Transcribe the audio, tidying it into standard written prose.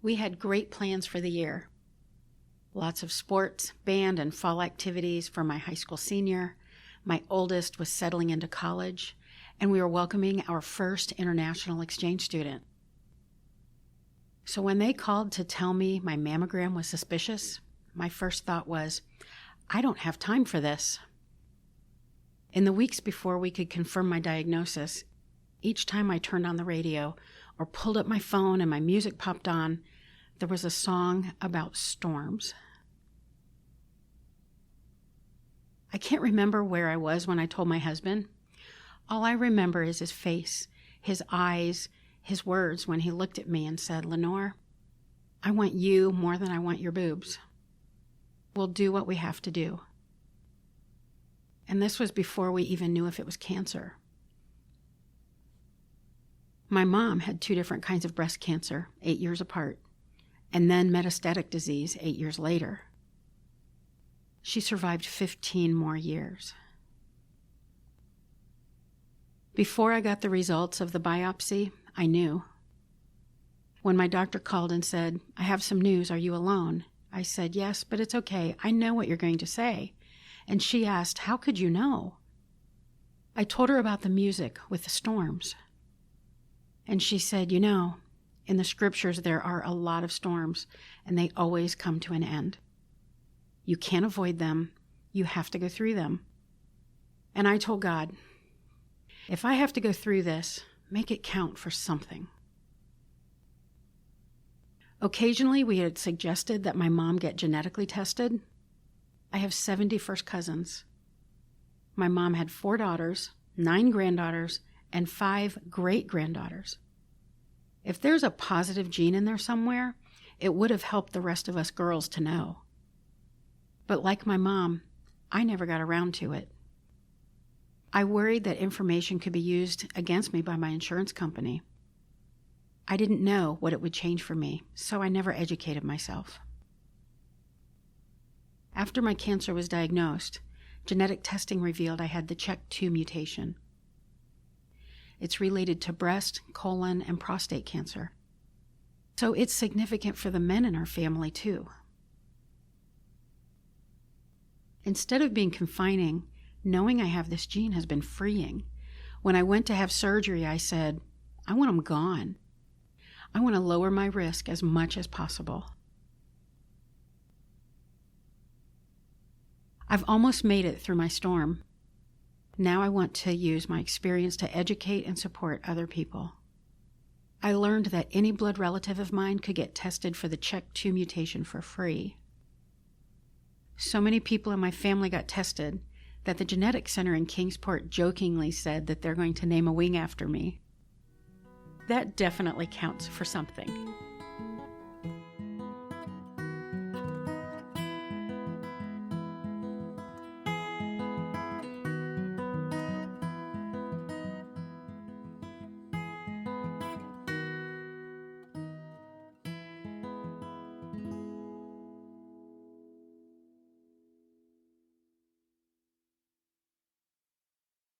We had great plans for the year. Lots of sports, band, and fall activities for my high school senior. My oldest was settling into college, and we were welcoming our first international exchange student. So when they called to tell me my mammogram was suspicious, my first thought was, I don't have time for this. In the weeks before we could confirm my diagnosis, each time I turned on the radio or pulled up my phone and my music popped on, there was a song about storms. I can't remember where I was when I told my husband. All I remember is his face, his eyes, his words when he looked at me and said, Lenore, I want you more than I want your boobs. We'll do what we have to do. And this was before we even knew if it was cancer. My mom had 2 different kinds of breast cancer, 8 years apart, and then metastatic disease 8 years later. She survived 15 more years. Before I got the results of the biopsy, I knew. When my doctor called and said, I have some news, are you alone? I said, yes, but it's okay. I know what you're going to say. And she asked, how could you know? I told her about the music with the storms. And she said, you know, in the scriptures there are a lot of storms, and they always come to an end. You can't avoid them. You have to go through them. And I told God, if I have to go through this, make it count for something. Occasionally, we had suggested that my mom get genetically tested. I have 70 first cousins. My mom had 4 daughters, 9 granddaughters, and 5 great-granddaughters. If there's a positive gene in there somewhere, it would have helped the rest of us girls to know. But like my mom, I never got around to it. I worried that information could be used against me by my insurance company. I didn't know what it would change for me, so I never educated myself. After my cancer was diagnosed, genetic testing revealed I had the CHEK2 mutation. It's related to breast, colon, and prostate cancer. So it's significant for the men in our family, too. Instead of being confining, knowing I have this gene has been freeing. When I went to have surgery, I said, I want them gone. I want to lower my risk as much as possible. I've almost made it through my storm. Now I want to use my experience to educate and support other people. I learned that any blood relative of mine could get tested for the CHEK2 mutation for free. So many people in my family got tested that the Genetics Center in Kingsport jokingly said that they're going to name a wing after me. That definitely counts for something.